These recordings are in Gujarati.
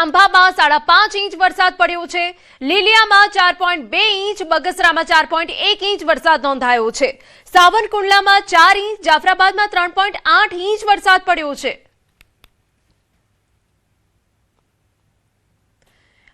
ખાંભામાં 5.5 ઇંચ વરસાદ પડ્યો છે। લીલિયામાં 4.2 ઇંચ, બગસરામાં 4.1 ઇંચ વરસાદ નોંધાયો છે। સાવરકુંડલામાં 4 ઇંચ, જાફરાબાદમાં 3.8 ઇંચ વરસાદ પડ્યો છે।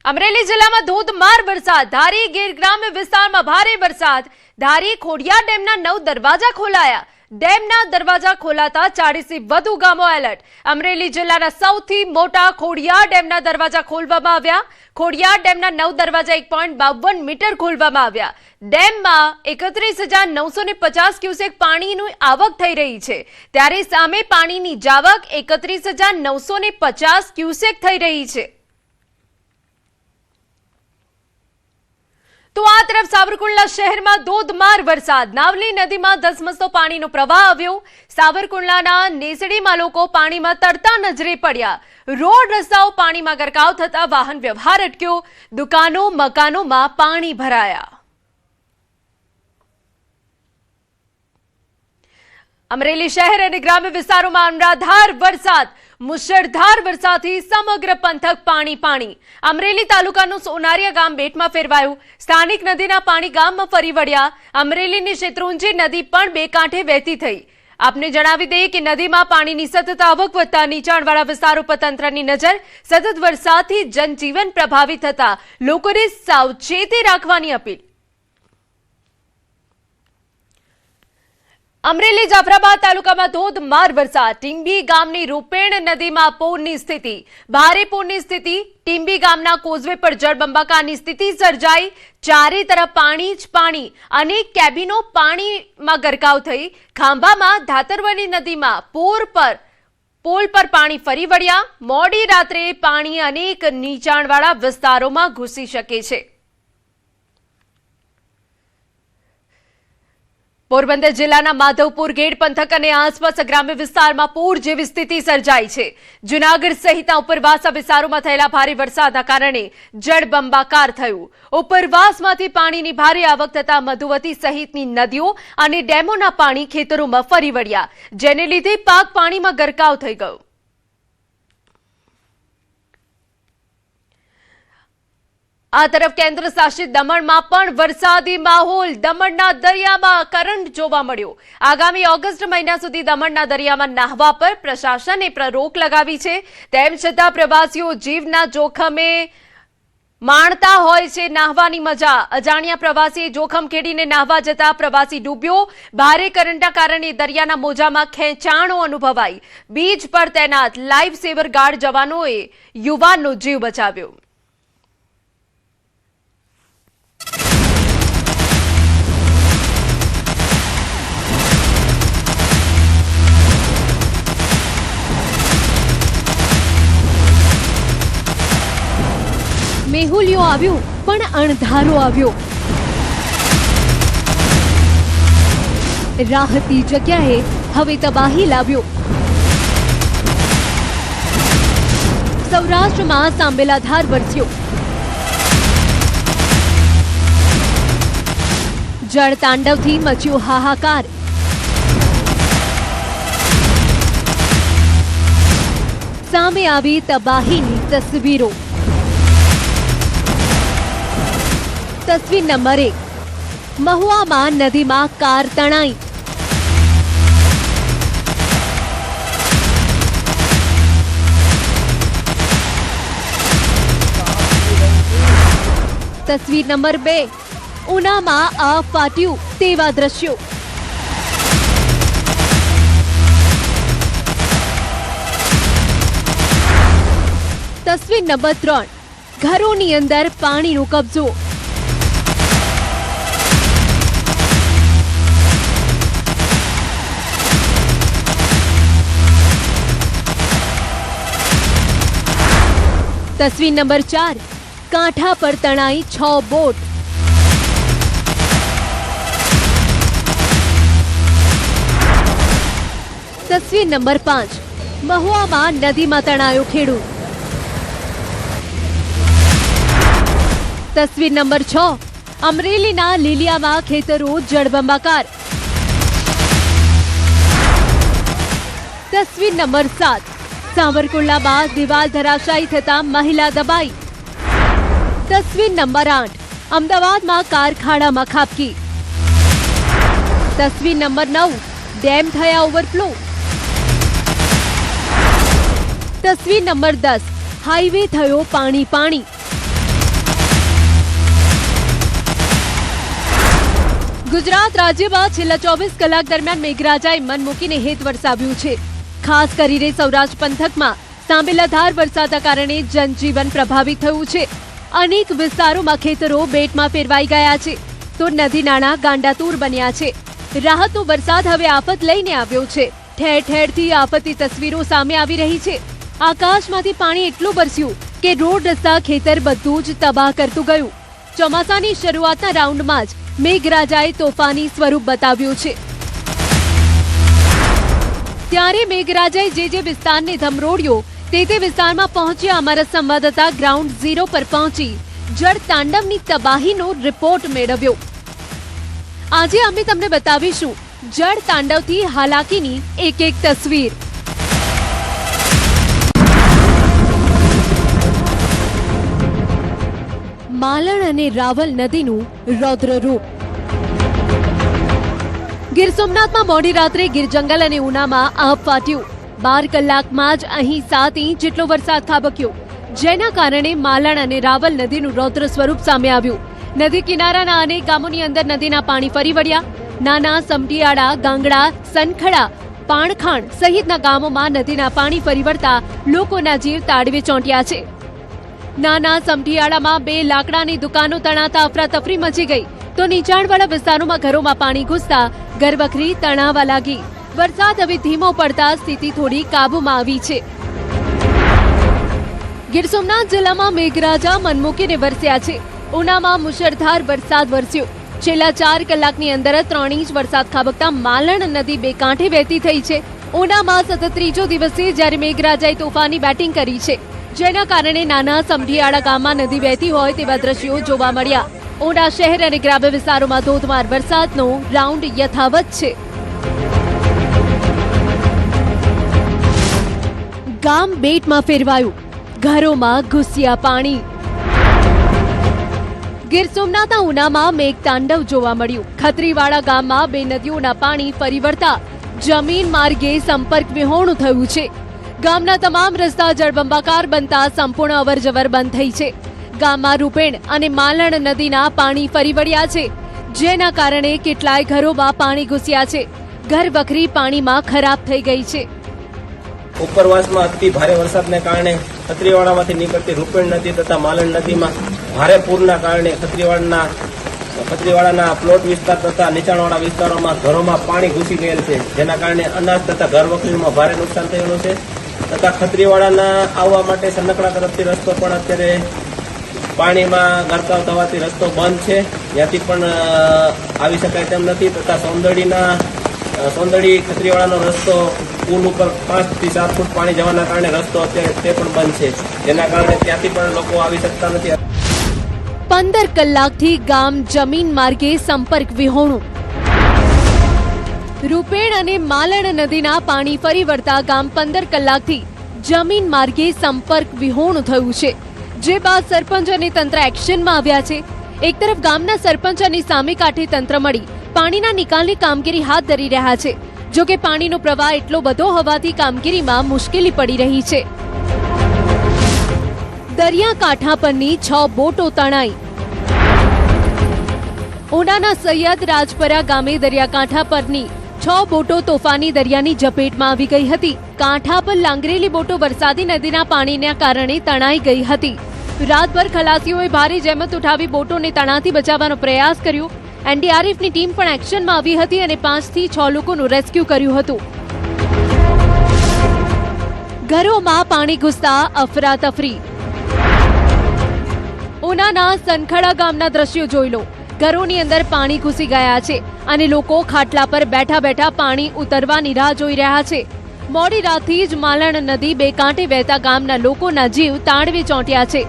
અમરેલી જિલ્લામાં ધોધમાર વરસાદ, ધારી ગીર ગ્રામ્ય વિસ્તારમાં ભારે વરસાદ। ધારી ખોડિયાર ડેમના 9 દરવાજા ખોલાયા। ડેમના દરવાજા ખોલાતા 40 થી વધુ ગામો એલર્ટ। અમરેલી જિલ્લાના સૌથી મોટા ખોડિયાર ડેમના દરવાજા ખોલવામાં આવ્યા। ખોડિયાર ડેમના 9 દરવાજા 1.52 મીટર ખોલવામાં આવ્યા। ડેમમાં 31,950 ક્યુસેક પાણીની આવક થઈ રહી છે, ત્યારે સામે પાણીની જાવક 31,950 ક્યુસેક થઈ રહી છે। તો આ તરફ સાવરકુંડલા શહેરમાં ધોધમાર વરસાદ, નાવલી નદીમાં ધસમસતો પાણીનો પ્રવાહ આવ્યો। સાવરકુંડલાના નેસડીમાં લોકો પાણીમાં તરતા નજરે પડ્યા। રોડ રસ્તાઓ પાણીમાં ગરકાવ થતા વાહન વ્યવહાર અટક્યો। દુકાનો મકાનોમાં પાણી ભરાયા। અમરેલી શહેર અને ગ્રામ્ય વિસ્તારોમાં અનરાધાર વરસાદ, મુશળધાર વરસાદથી સમગ્ર પંથક પાણી। અમરેલી તાલુકાનું સોનારિયા ગામ બેટમાં ફેરવાયું। સ્થાનિક નદીના પાણી ગામમાં ફરી વળ્યા। અમરેલીની શેત્રુંજી નદી પણ બે કાંઠે વહેતી થઈ। આપને જણાવી દઈએ કે નદીમાં પાણીની સતત આવક વધતા નીચાણવાળા વિસ્તારો પર તંત્રની નજર। સતત વરસાદથી જનજીવન પ્રભાવિત થતા લોકોને સાવચેતી રાખવાની અપીલ। અમરેલી જાફરાબાદ તાલુકામાં ધોધમાર વરસાદ, ટીંબી ગામની રૂપેણ નદીમાં પૂરની સ્થિતિ, ભારે પૂરની સ્થિતિ। ટીંબી ગામના કોઝવે પર જળબંબાકારની સ્થિતિ સર્જાઈ। ચારે તરફ પાણી જ પાણી, અનેક કેબિનો પાણીમાં ગરકાવ થઈ। ખાંભામાં ધાતરવણી નદીમાં પોલ પર પાણી ફરી વળ્યા। મોડી રાત્રે પાણી અનેક નીચાણવાળા વિસ્તારોમાં ઘૂસી શકે છે। પોરબંદર જિલ્લાના માધવપુર ગેડ પંથક અને આસપાસ ગ્રામ્ય વિસ્તારમાં પૂર જેવી સ્થિતિ સર્જાઈ છે। જૂનાગઢ સહિતના ઉપરવાસના વિસ્તારોમાં થયેલા ભારે વરસાદના કારણે જળબંબાકાર થયું। ઉપરવાસમાંથી પાણીની ભારે આવક થતા મધુવતી સહિતની નદીઓ અને ડેમોના પાણી ખેતરોમાં ફરી વળ્યા, જેને લીધે પાક પાણીમાં ગરકાવ થઈ ગયો। આ તરફ કેન્દ્ર શાસિત દમણમાં પણ વરસાદી માહોલ, દમણના દરિયામાં કરંટ જોવા મળ્યો। આગામી ઓગસ્ટ મહિના સુધી દમણના દરિયામાં નાહવા પર પ્રશાસને રોક લગાવી છે। તેમ છતાં પ્રવાસીઓ જીવના જોખમે માણતા હોય છે નાહવાની મજા। અજાણ્યા પ્રવાસીએ જોખમ ખેડીને નાહવા જતા પ્રવાસી ડૂબ્યો। ભારે કરંટના કારણે દરિયાના મોજામાં ખેંચાણો અનુભવાઈ। બીચ પર તૈનાત લાઈફ સેવર ગાર્ડ જવાનોએ યુવાનનો જીવ બચાવ્યો। મેહુલિયો આવ્યો પણ અણધારો આવ્યો। રાહતી જગ્યાએ હવે તબાહી લાવ્યો। સૌરાષ્ટ્રમાં સાંબેલાધાર વરસ્યો। જળ તાંડવથી મચ્યો હાહાકાર। સામે આવી તબાહીની તસવીરો। તસવીર નંબર 1, મહુવામાં નદીમાં કાર તણાઈ। તસવીર નંબર 2, ઉનામાં આ ફાટ્યું તેવા દ્રશ્યો। તસવીર નંબર 3, ઘરોની અંદર પાણીનો કબજો। તસવીર નંબર 4, કાંઠા પર તણાઈ 6 બોટ। તસવીર નંબર 5, મહુવામાં નદીમાં તણાયો ખેડૂત। તસવીર નંબર 6, અમરેલીના લીલિયામાં ખેતરો જળબંબાકાર। તસવીર નંબર 7, સાવરકુંડલામાં દિવાલ ધરાશાયી થતા મહિલા દબાઈ. તસવીર નંબર 8, અમદાવાદમાં કાર ખાડામાં ખાબકી. તસવીર નંબર 9, ડેમ થયા ઓવરફ્લો. તસવીર નંબર 10, હાઈવે થયો પાણી પાણી. ગુજરાત રાજ્યમાં છેલ્લા 24 કલાક દરમિયાન મેઘરાજાએ મન મૂકીને હેત વરસાવ્યું છે. ખાસ કરીને સૌરાષ્ટ્ર પંથકમાં સાંબેલાધાર વરસાદના કારણે જનજીવન પ્રભાવિત થયું છે. અનેક વિસ્તારોમાં ખેતરો બેટમાં ફેરવાઈ ગયા છે તો નદી નાળા ગાંડાતૂર બન્યા છે. રાહતનો વરસાદ હવે આફત લઈને આવ્યો છે. ઠેર ઠેરથી આફતી તસવીરો સામે આવી રહી છે. આકાશમાંથી પાણી એટલું બરસ્યું કે રોડ રસ્તા ખેતર બધું જ તબાહ કરતું ગયું. ચોમાસાની શરૂઆતના રાઉન્ડમાં જ મેઘરાજાએ તોફાની સ્વરૂપ બતાવ્યું છે. ત્યારે મેઘરાજાએ જે વિસ્તારને ધમરોડ્યો તે વિસ્તારમાં પહોંચ્યા અમારા સંવાદદાતા ગ્રાઉન્ડ ઝીરો પર પહોંચી જળ તાંડવની તબાહીનો રિપોર્ટ મેળવ્યો. આજે અમે તમને બતાવીશું જળ તાંડવથી હાલાકીની એક તસવીર. માલણ અને રાવલ નદીનું રૌદ્ર રૂપ. ગીર સોમનાથમાં મોડી રાત્રે ગીર જંગલ અને ઉનામાં આભ ફાટ્યું. 12 કલાકમાં જ અહીં 7 ઇંચ જેટલો વરસાદ ખાબક્યો, જેના કારણે માલણ અને રાવલ નદીનું રૌદ્ર સ્વરૂપ સામે આવ્યું. નદી કિનારાના અનેક ગામોની અંદર નદીના પાણી ફરી વળ્યા. નાના સમઢિયાળા, ગાંગડા, સનખડા, પાણખાણ સહિતના ગામોમાં નદીના પાણી ફરી વળતા લોકોના જીવ તાળવે ચોંટ્યા છે. નાના સમઢિયાળામાં 2 લાકડાની દુકાનો તણાતા અફરાતફરી મચી ગઈ તો નીચાણવાળા વિસ્તારોમાં ઘરોમાં પાણી ઘૂસતા ઘરવખરી તણાવા લાગી. વરસાદ હવે ધીમો પડતા સ્થિતિ થોડી કાબૂમાં આવી છે. ગીર સોમનાથ જિલ્લામાં મેઘરાજા મન મૂકીને વરસ્યા છે. ઉનામાં મુશળધાર વરસાદ વરસ્યો. છેલ્લા 4 કલાકની અંદર 3 ઇંચ વરસાદ ખાબકતા માલણ નદી 2 કાંઠે વહેતી થઈ છે. ઉનામાં સતત ત્રીજો દિવસે જ્યારે મેઘરાજાએ તોફાની બેટિંગ કરી છે, જેના કારણે નાના સમઢિયાળા ગામમાં નદી વહેતી હોય તેવા દ્રશ્યો જોવા મળ્યા. ઉના શહેર અને ગ્રામ્ય વિસ્તારોમાં ધોધમાર વરસાદનો રાઉન્ડ યથાવત છે. ગામ બેટમાં ફેરવાયું, ઘરોમાં ઘૂસ્યા પાણી. ગીર સોમનાથના ઉનામાં મેઘતાંડવ જોવા મળ્યું. ખત્રીવાડા ગામમાં 2 નદીઓના પાણી ફરી વળતા જમીન માર્ગે સંપર્ક વિહોણું થયું છે. ગામના તમામ રસ્તા જળબંબાકાર બનતા સંપૂર્ણ અવરજવર બંધ થઈ છે. ગામમાં રૂપેણ અને માલણ નદીના પાણી ફરી વળ્યા છે, જેના કારણે કેટલાય ઘરોમાં પાણી ઘૂસ્યા છે. ઘર વખરી પાણીમાં ખરાબ થઈ ગઈ છે. ઉપરવાસમાં અતિ ભારે વરસાદને કારણે ખત્રીવાડામાંથી નીકળતી રૂપેણ નદી તથા માલણ નદીમાં ભારે પૂરના કારણે ખત્રીવાડાના પ્લોટ વિસ્તાર તથા નીચાણવાળા વિસ્તારોમાં ઘરોમાં પાણી ઘૂસી ગયેલ છે, જેના કારણે અનાજ તથા ઘર વખરીમાં ભારે નુકસાન થયેલું છે. તથા ખત્રીવાડાના આવવા માટે સનકડા તરફથી રસ્તો પણ અત્યારે પાણીમાં ગરકાવ થવાથી રસ્તો બંધ છે, ત્યાંથી પણ આવી શકાય તેમ નથી. તથા સોંદડી ખત્રીવાડાનો રસ્તો પુલ ઉપર 5 થી 7 ફૂટ પાણી જવાના કારણે રસ્તો અત્યારે તે પણ બંધ છે, જેના કારણે ત્યાંથી પણ લોકો આવી શકતા નથી. 15 કલાકથી ગામ જમીન માર્ગે સંપર્ક વિહોણું. રૂપેણ અને માલણ નદીના પાણી ફરી વળતા ગામ 15 કલાકથી જમીન માર્ગે સંપર્ક વિહોણું થયું છે, જે બાદ સરપંચ અને તંત્ર એક્શનમાં આવ્યા છે. એક તરફ ગામના સરપંચ અને સામે કાંઠે તંત્ર મળી પાણીના નિકાલની કામગીરી હાથ ધરી રહ્યા છે. જો કે પાણીનો પ્રવાહ એટલો બધો હોવાથી કામગીરીમાં મુશ્કેલી પડી રહી છે. દરિયાકાંઠા પરની 6 બોટો તણાઈ. ઉનાના સૈયદ રાજપરા ગામે દરિયાકાંઠા પરની 6 બોટો તોફાની દરિયાની ઝપેટમાં આવી ગઈ હતી. કાંઠા પર લાંગરેલી બોટો વરસાદી નદીના પાણીના કારણે તણાઈ ગઈ હતી. રાતભર ખલાસીઓએ ભારે જહેમત ઉઠાવી બોટોને તણાથી બચાવવાનો પ્રયાસ કર્યો. એનડીઆરએફની ટીમ પણ એક્શનમાં આવી હતી અને 5 થી 6 લોકોનું રેસ્ક્યુ કર્યું હતું. ઘરોમાં પાણી ઘૂસતા અફરાતફરી. ઉનાના સનખડા ગામના દ્રશ્યો જોઈ લો. ઘરોની અંદર પાણી ઘૂસી ગયા છે અને લોકો ખાટલા પર બેઠા બેઠા પાણી ઉતરવાની રાહ જોઈ રહ્યા છે. મોડી રાતથી જ માલણ નદી 2 કાંઠે વહેતા ગામના લોકોના જીવ તાળવે ચોંટ્યા છે.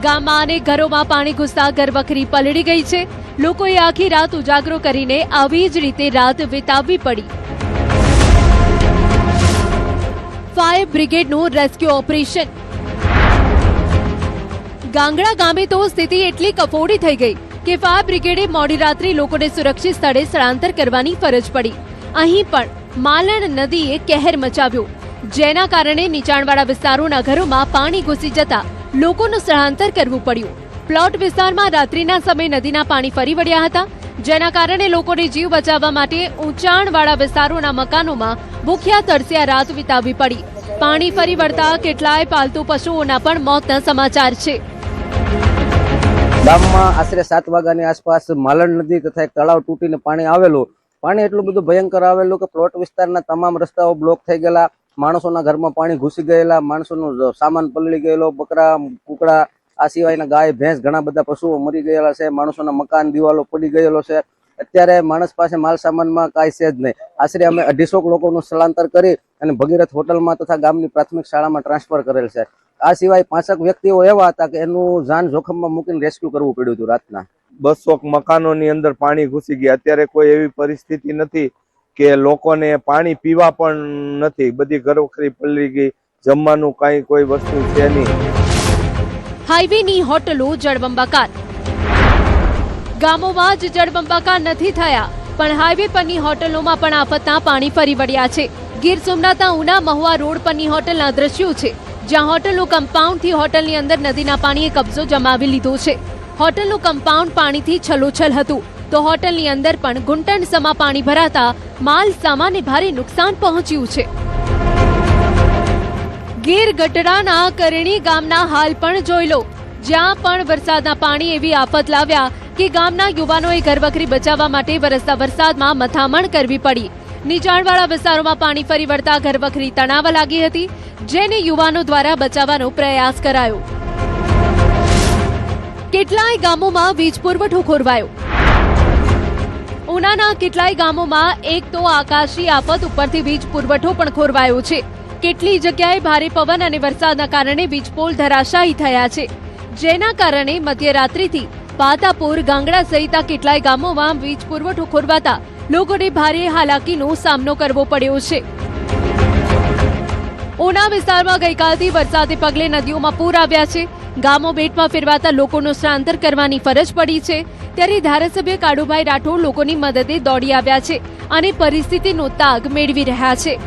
ગામમાં અને ઘરોમાં પાણી ઘૂસતા ઘરવખરી પલળી ગઈ છે. લોકોએ આખી રાત ઉજાગરો કરીને આવી જ રીતે રાત વિતાવવી પડી. ફાયર બ્રિગેડનું રેસ્ક્યુ ઓપરેશન. ગાંગડા ગામે તો સ્થિતિ એટલી કફોડી થઈ ગઈ કે ફાયર બ્રિગેડે મોડી રાત્રે લોકોને સુરક્ષિત સ્થળે સ્થળાંતર કરવાની ફરજ પડી. અહીં પણ માલણ નદીએ કહેર મચાવ્યો, જેના કારણે નીચાણવાળા વિસ્તારોના ઘરોમાં પાણી ઘૂસી જતા લોકોનું સ્થળાંતર કરવું પડ્યું. પ્લોટ વિસ્તારમાં રાત્રિના સમયે નદીના પાણી ફરી વળ્યા હતા, જેના કારણે લોકોને જીવ બચાવવા માટે ઊંચાણવાળા વિસ્તારોના મકાનોમાં ભૂખ્યા તરસ્યા રાત વિતાવવી પડી. પાણી ફરી વળતા કેટલાય પાલતુ પશુઓના પણ મોતના સમાચાર છે. ગામમાં આશરે 7 વાગ્યાની આસપાસ માલણ નદી તથા એક તળાવ તૂટીને પાણી આવેલું. પાણી એટલું બધું ભયંકર આવેલું કે પ્લોટ વિસ્તારના તમામ રસ્તાઓ બ્લોક થઈ ગયેલા, માણસોના ઘરમાં પાણી ઘૂસી ગયેલા, માણસોનો સામાન પલળી ગયેલો, બકરા કુકડા આ સિવાયના ગાય ભેંસ ઘણા બધા પશુઓ મરી ગયેલા છે, માણસોના મકાન દિવાલો પડી ગયેલો છે. અત્યારે માણસ પાસે માલ સામાનમાં કાંઈ છે જ નહીં. આશરે અમે 250 લોકોનું સ્થળાંતર કરી અને ભગીરથ હોટલમાં તથા ગામની પ્રાથમિક શાળામાં ટ્રાન્સફર કરેલ છે. આ સિવાય 5 વ્યક્તિઓ એવા હતા કે એનું જાન જોખમમાં મૂકીને રેસ્ક્યુ કરવું પડ્યું હતું રાતના. 200 મકાનોની અંદર પાણી ઘૂસી ગયા. અત્યારે કોઈ એવી પરિસ્થિતિ નથી કે લોકોને પાણી પીવા પણ નથી. બધી ઘરવખરી પલળી ગઈ, જમવાનું કાંઈ કોઈ વસ્તુ છે નહીં. હાઈવેની હોટલો જળબંબાકાર. ગામોમાં જ જળબંબાકાર નથી થયા, પણ હાઈવે પરની હોટલોમાં પણ આફતના પાણી ફરી વળ્યા છે. ગીર સોમનાથના ઉના મહુવા રોડ પરની હોટલના દ્રશ્યો છે, જ્યાં હોટલનું કમ્પાઉન્ડથી હોટલની અંદર નદીના પાણીએ કબજો જમાવી લીધો છે. હોટલનું કમ્પાઉન્ડ પાણીથી છલોછલ હતું, તો હોટલની અંદર પણ ઘૂંટણસમા પાણી ભરાતા માલ સામાનને ભારે નુકસાન પહોંચ્યું છે. ગીર ગઢડાના કરણી ગામના હાલ પણ જોઈ લો, જ્યાં પણ વરસાદના પાણી એવી આફત લાવ્યા કે ગામના યુવાનોએ ઘરવખરી બચાવવા માટે વરસતા વરસાદમાં મથામણ કરવી પડી. નીચાણવાળા વિસ્તારોમાં પાણી ફરી વળતા ઘરવખરી તણાવવા લાગી હતી, જેને યુવાનો દ્વારા બચાવવાનો પ્રયાસ કરાયો. કેટલાય ગામોમાં વીજ પુરવઠો ખોરવાયો. ઉનાના કેટલાય ગામોમાં એક તો આકાશી આફત ઉપરથી વીજ પુરવઠો પણ ખોરવાયો છે. કેટલી જગ્યાએ ભારે પવન અને વરસાદના કારણે વીજપોલ ધરાશાયી થયા છે, જેના કારણે મધ્યરાત્રિથી પાતાપુર, ગાંગડા સહિત કેટલાય ગામોમાં વીજ પુરવઠો ખોરવાતા લોકોને ભારે હાલાકીનો સામનો કરવો પડ્યો છે. ઉના વિસ્તારમાં ગઈકાલથી વરસાદે પગલે નદીઓમાં પૂર આવ્યા છે. ગામો બેટમાં ફેરવાતા લોકોનું સ્થળાંતર કરવાની ફરજ પડી છે. ત્યારે ધારાસભ્ય કાળુભાઈ રાઠોડ લોકોની મદદે દોડી આવ્યા છે અને પરિસ્થિતિનો તાગ મેળવી રહ્યા છે.